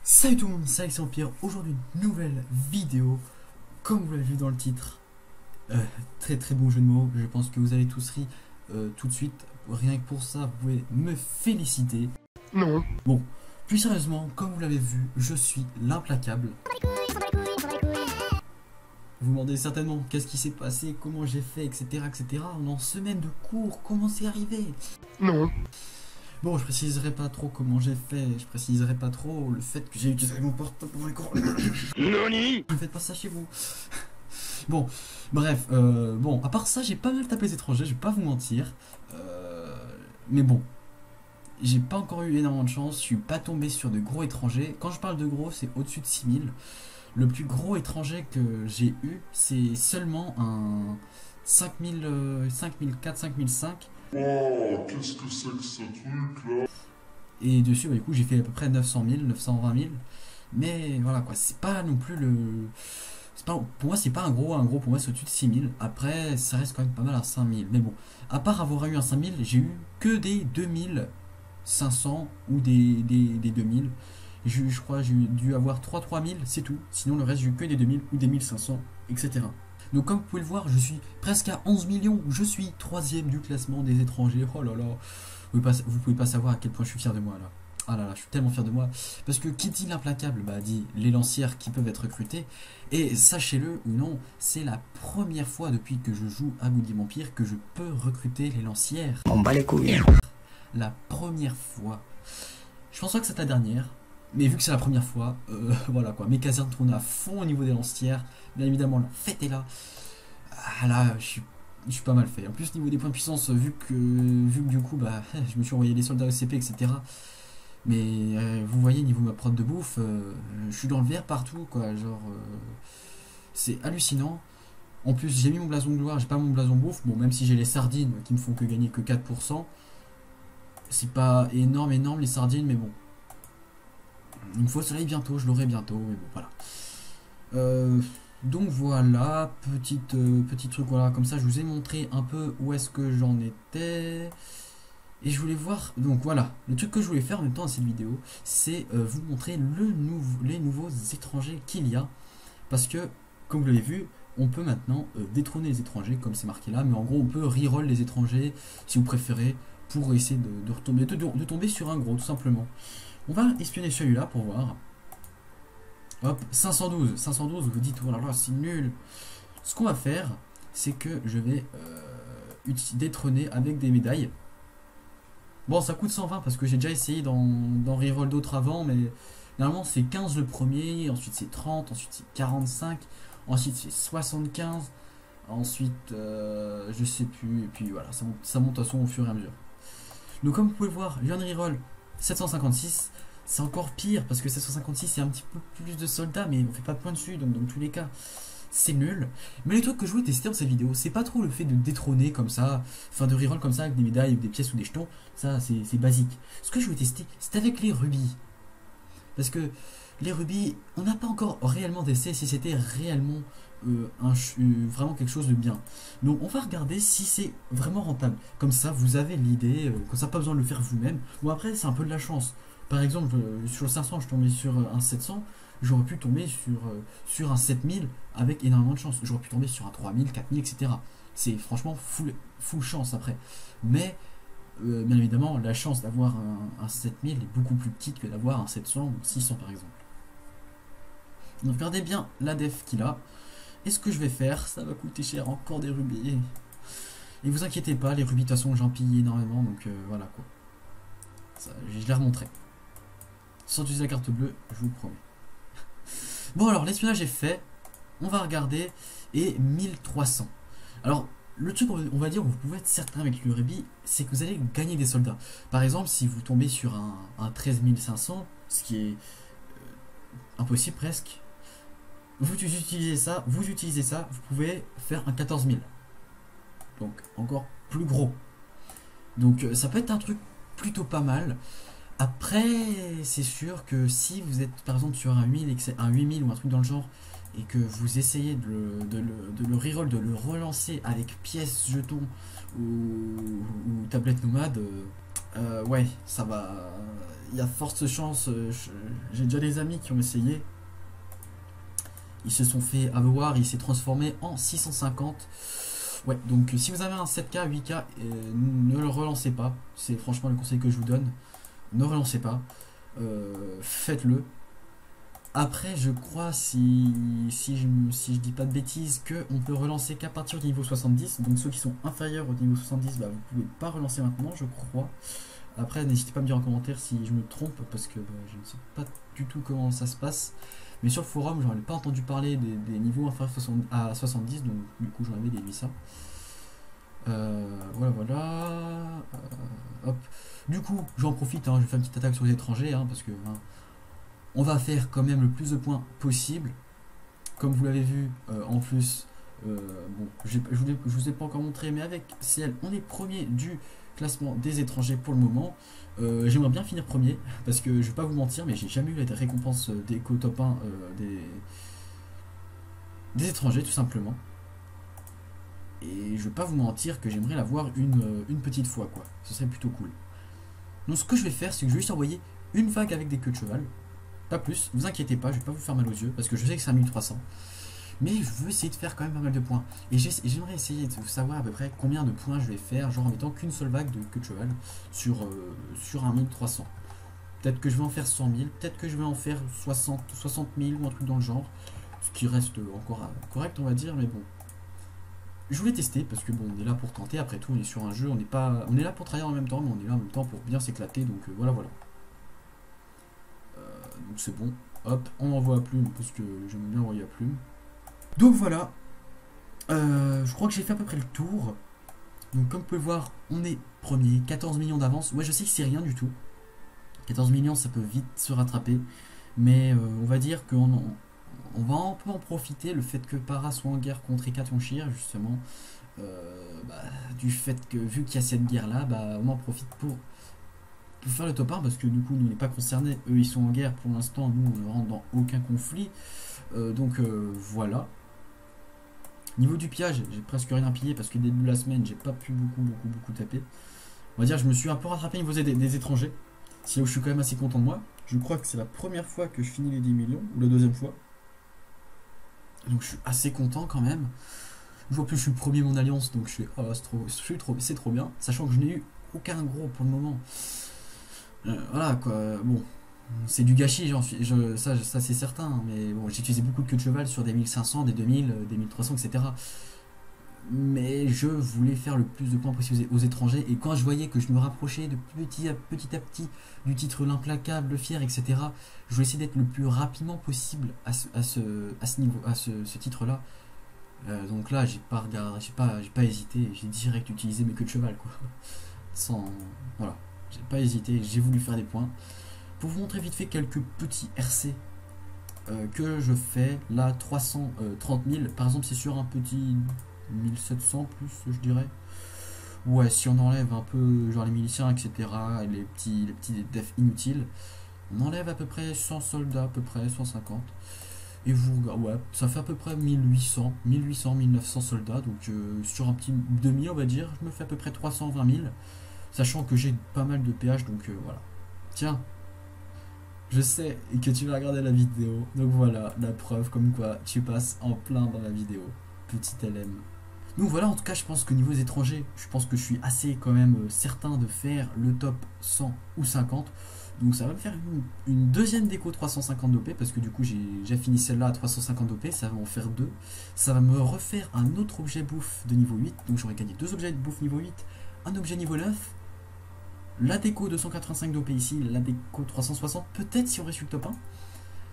Salut tout le monde, c'est Alexandre Pierre. Aujourd'hui, une nouvelle vidéo. Comme vous l'avez vu dans le titre, très très bon jeu de mots. Je pense que vous allez tous rire tout de suite. Rien que pour ça, vous pouvez me féliciter. Non. Bon, plus sérieusement, comme vous l'avez vu, je suis l'implacable. Vous me demandez certainement qu'est-ce qui s'est passé, comment j'ai fait, etc. etc. En semaine de cours, comment c'est arrivé? Non. Bon, je préciserai pas trop comment j'ai fait, je préciserai pas trop le fait que j'ai utilisé mon portable pour les cours. Noni. Ne faites pas ça chez vous. Bon, bref, bon, à part ça, j'ai pas mal tapé les étrangers, je vais pas vous mentir. Mais bon, j'ai pas encore eu énormément de chance, je suis pas tombé sur de gros étrangers. Quand je parle de gros, c'est au-dessus de 6000. Le plus gros étranger que j'ai eu, c'est seulement un 5000, 5004, 5005. Oh, qu'est-ce que c'est que ce truc là? Et dessus, bah, du coup, j'ai fait à peu près 900 000, 920 000. Mais voilà quoi, c'est pas non plus le. Pas, pour moi, c'est pas un gros, pour moi, c'est au-dessus de 6000. Après, ça reste quand même pas mal à 5000. Mais bon, à part avoir eu un 5000, j'ai eu que des 2500 ou des 2000. Je crois j'ai dû avoir 3-3000, c'est tout. Sinon, le reste, j'ai eu que des 2000 ou des 1500, etc. Donc, comme vous pouvez le voir, je suis presque à 11 millions. Je suis troisième du classement des étrangers. Oh là là, vous pouvez pas savoir à quel point je suis fier de moi là. Ah là là, je suis tellement fier de moi. Parce que qui dit l'implacable, bah dit les lancières qui peuvent être recrutées. Et sachez-le ou non, c'est la première fois depuis que je joue à Goody Vampire que je peux recruter les lancières. On bat les couilles. La première fois. Je pense pas que c'est la dernière. Mais vu que c'est la première fois, voilà quoi. Mes casernes tournent à fond au niveau des lancières. Bien évidemment, la fête est là. Ah là, je suis pas mal fait. En plus, niveau des points de puissance, vu que du coup, bah, je me suis envoyé des soldats OCP, etc. Mais vous voyez, niveau ma prod de bouffe, je suis dans le vert partout, quoi. Genre, c'est hallucinant. En plus, j'ai mis mon blason de gloire, j'ai pas mon blason bouffe. Bon, même si j'ai les sardines qui me font que gagner que 4%. C'est pas énorme, énorme les sardines, mais bon. Il me faut soleil bientôt, je l'aurai bientôt, mais bon, voilà. Donc voilà, petit truc, voilà, comme ça, je vous ai montré un peu où est-ce que j'en étais. Et je voulais voir, donc voilà, le truc que je voulais faire en même temps dans cette vidéo, c'est vous montrer les nouveaux étrangers qu'il y a. Parce que, comme vous l'avez vu, on peut maintenant détrôner les étrangers, comme c'est marqué là, mais en gros, on peut reroll les étrangers, si vous préférez, pour essayer de retomber, de tomber sur un gros, tout simplement. On va espionner celui-là pour voir. Hop, 512, 512, vous dites, oh là là, c'est nul. Ce qu'on va faire, c'est que je vais détrôner avec des médailles. Bon, ça coûte 120 parce que j'ai déjà essayé d'en reroll d'autres avant, mais normalement c'est 15 le premier, ensuite c'est 30, ensuite c'est 45, ensuite c'est 75, ensuite je sais plus, et puis voilà, ça monte de toute façon au fur et à mesure. Donc comme vous pouvez le voir, je viens de reroll 756, c'est encore pire parce que 756 c'est un petit peu plus de soldats, mais on fait pas de points dessus, donc dans tous les cas c'est nul. Mais les trucs que je voulais tester dans cette vidéo, c'est pas trop le fait de détrôner comme ça, enfin de reroll comme ça avec des médailles ou des pièces ou des jetons, ça c'est basique. Ce que je voulais tester, c'est avec les rubis. Parce que les rubis, on n'a pas encore réellement testé si c'était réellement vraiment quelque chose de bien. Donc on va regarder si c'est vraiment rentable. Comme ça, vous avez l'idée, comme ça, pas besoin de le faire vous-même. Bon après, c'est un peu de la chance. Par exemple, sur le 500, je suis tombé sur un 700. J'aurais pu tomber sur un 7000 avec énormément de chance. J'aurais pu tomber sur un 3000, 4000, etc. C'est franchement full chance après. Mais, bien évidemment, la chance d'avoir un 7000 est beaucoup plus petite que d'avoir un 700 ou 600 par exemple. Donc regardez bien la def qu'il a. Et ce que je vais faire, ça va coûter cher, encore des rubis. Et vous inquiétez pas, les rubis de toute façon j'en pille énormément, donc voilà quoi. Ça, je les remontrerai. Sans utiliser la carte bleue, je vous promets. Bon alors, l'espionnage est fait. On va regarder. Et 1300. Alors, le truc, on va dire, où vous pouvez être certain avec le rubis, c'est que vous allez gagner des soldats. Par exemple, si vous tombez sur un 13500, ce qui est impossible presque, vous utilisez ça, vous pouvez faire un 14000. Donc, encore plus gros. Donc, ça peut être un truc plutôt pas mal. Après, c'est sûr que si vous êtes par exemple sur un 8000 et que c'est un 8000 ou un truc dans le genre, et que vous essayez de le reroll, de le relancer avec pièces, jetons ou tablette nomade, Ouais, ça va. Il y a de fortes chances. J'ai déjà des amis qui ont essayé. Ils se sont fait avoir, il s'est transformé en 650. Ouais, donc si vous avez un 7K, 8K, ne le relancez pas. C'est franchement le conseil que je vous donne. Ne relancez pas. Faites-le. Après, je crois, si je dis pas de bêtises, qu'on peut relancer qu'à partir du niveau 70. Donc ceux qui sont inférieurs au niveau 70, bah, vous pouvez pas relancer maintenant, je crois. Après, n'hésitez pas à me dire en commentaire si je me trompe, parce que bah, je ne sais pas du tout comment ça se passe. Mais sur le forum, j'en ai pas entendu parler des niveaux inférieurs à 70, donc du coup j'en avais déduit ça. Voilà, voilà. Hop. Du coup, j'en profite, hein, je fais une petite attaque sur les étrangers, hein, parce que hein, on va faire quand même le plus de points possible. Comme vous l'avez vu, en plus, bon, je vous ai pas encore montré, mais avec CL, on est premier du classement des étrangers pour le moment. J'aimerais bien finir premier, parce que je vais pas vous mentir, mais j'ai jamais eu la récompense d'éco top 1 des étrangers, tout simplement. Et je vais pas vous mentir que j'aimerais l'avoir une petite fois, quoi. Ce serait plutôt cool. Donc ce que je vais faire, c'est que je vais juste envoyer une vague avec des queues de cheval. Pas plus, vous inquiétez pas, je vais pas vous faire mal aux yeux, parce que je sais que c'est à 1300. Mais je veux essayer de faire quand même pas mal de points. Et j'aimerais essayer de savoir à peu près combien de points je vais faire, genre en mettant qu'une seule vague de queue de cheval sur un 1300. Peut-être que je vais en faire 100 000, peut-être que je vais en faire 60 000 ou un truc dans le genre. Ce qui reste encore correct, on va dire, mais bon. Je voulais tester parce que bon, on est là pour tenter. Après tout, on est sur un jeu, on est là pour travailler en même temps, mais on est là en même temps pour bien s'éclater. Donc voilà, voilà. Donc c'est bon. Hop, on envoie à plume parce que j'aime bien envoyer à plume. Donc voilà. Je crois que j'ai fait à peu près le tour. Donc comme vous pouvez voir, on est premier, 14 millions d'avance. Ouais, je sais que c'est rien du tout. 14 millions, ça peut vite se rattraper. Mais on va dire qu'on on va un peu en profiter, le fait que Para soit en guerre contre Ekatonshire, justement, du fait que, vu qu'il y a cette guerre-là, bah, on en profite pour faire le top 1, parce que du coup, nous, on n'est pas concernés, eux, ils sont en guerre pour l'instant, nous, on ne rentre dans aucun conflit, voilà. Niveau du pillage, j'ai presque rien pillé, parce que début de la semaine, j'ai pas pu beaucoup taper. On va dire, je me suis un peu rattrapé au niveau des étrangers, c'est là où je suis quand même assez content de moi. Je crois que c'est la première fois que je finis les 10 millions, ou la deuxième fois. Donc je suis assez content quand même. En plus je suis le premier de mon alliance, donc je suis c'est trop bien. Sachant que je n'ai eu aucun gros pour le moment. Voilà quoi, bon. C'est du gâchis, ça c'est certain. Hein, mais bon, j'ai utilisé beaucoup de queue de cheval sur des 1500, des 2000, des 1300, etc. Mais je voulais faire le plus de points possible aux étrangers. Et quand je voyais que je me rapprochais de petit à petit du titre l'implacable, le fier, etc., je voulais essayer d'être le plus rapidement possible à ce niveau, à ce titre-là. Donc là, j'ai pas hésité, j'ai direct utilisé mes queues de cheval, quoi. Voilà, j'ai pas hésité, j'ai voulu faire des points. Pour vous montrer vite fait quelques petits RC que je fais, là, 330 000, par exemple, c'est sur un petit 1700 plus, je dirais. Ouais, si on enlève un peu, genre les miliciens, etc., les petits defs inutiles, on enlève à peu près 100 soldats, à peu près 150. Et vous regardez, ouais, ça fait à peu près 1900 soldats. Donc sur un petit demi, on va dire, je me fais à peu près 320 000. Sachant que j'ai pas mal de PH, donc voilà. Tiens, je sais que tu vas regarder la vidéo. Donc voilà, la preuve comme quoi tu passes en plein dans la vidéo. Petit LM. Donc voilà, en tout cas, je pense que niveau des étrangers, je pense que je suis assez quand même certain de faire le top 100 ou 50. Donc ça va me faire une deuxième déco 350 d'OP, parce que du coup j'ai déjà fini celle-là à 350 d'OP, ça va en faire deux. Ça va me refaire un autre objet bouffe de niveau 8, donc j'aurais gagné deux objets de bouffe niveau 8, un objet niveau 9, la déco 285 d'OP ici, la déco 360, peut-être si on aurait su le top 1.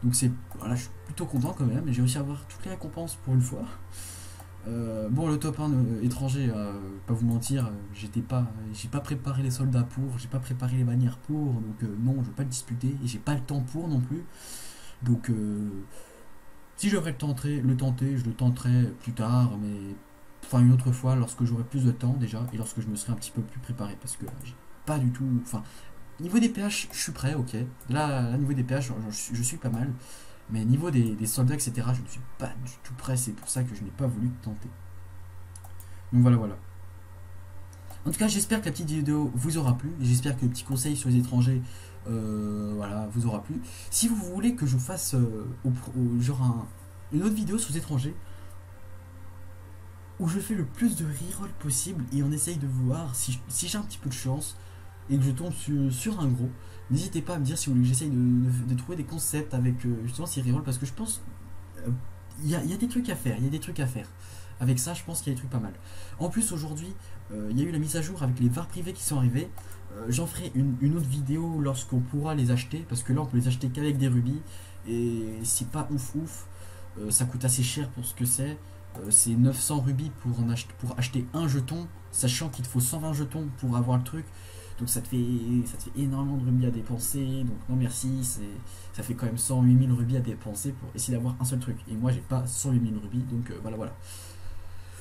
Donc c'est, voilà, je suis plutôt content quand même, j'ai réussi à avoir toutes les récompenses pour une fois. Bon, le top 1 étranger, pas vous mentir, j'ai pas préparé les soldats pour, j'ai pas préparé les bannières pour, donc non, je vais pas le disputer, et j'ai pas le temps pour non plus. Donc, si j'aurais le tenter, je le tenterai plus tard, mais enfin une autre fois, lorsque j'aurai plus de temps déjà, et lorsque je me serai un petit peu plus préparé, parce que j'ai pas du tout, enfin, niveau des PH, je suis prêt, ok. Là niveau des PH, je suis pas mal. Mais niveau des soldats, etc., je ne suis pas du tout prêt. C'est pour ça que je n'ai pas voulu tenter. Donc voilà. En tout cas, j'espère que la petite vidéo vous aura plu. J'espère que le petit conseil sur les étrangers voilà, vous aura plu. Si vous voulez que je vous fasse une autre vidéo sur les étrangers où je fais le plus de reroll possible et on essaye de voir si j'ai un petit peu de chance et que je tombe sur un gros, n'hésitez pas à me dire si vous voulez que j'essaye de trouver des concepts avec justement ces rerolls, parce que je pense il y a des trucs à faire, avec ça. Je pense qu'il y a des trucs pas mal. En plus aujourd'hui il y a eu la mise à jour avec les VAR privés qui sont arrivés. J'en ferai une autre vidéo lorsqu'on pourra les acheter, parce que là on peut les acheter qu'avec des rubis et c'est pas ouf. Ça coûte assez cher pour ce que c'est. C'est 900 rubis pour acheter un jeton, sachant qu'il te faut 120 jetons pour avoir le truc. Donc ça te fait énormément de rubis à dépenser. Donc non merci, ça fait quand même 108 000 rubis à dépenser pour essayer d'avoir un seul truc. Et moi j'ai pas 108 000 rubis, donc voilà.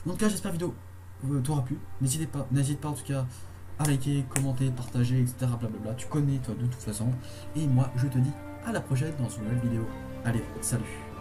Donc là j'espère que la vidéo t'aura plu. N'hésite pas en tout cas à liker, commenter, partager, etc. Blablabla. Tu connais toi de toute façon. Et moi je te dis à la prochaine dans une nouvelle vidéo. Allez, salut.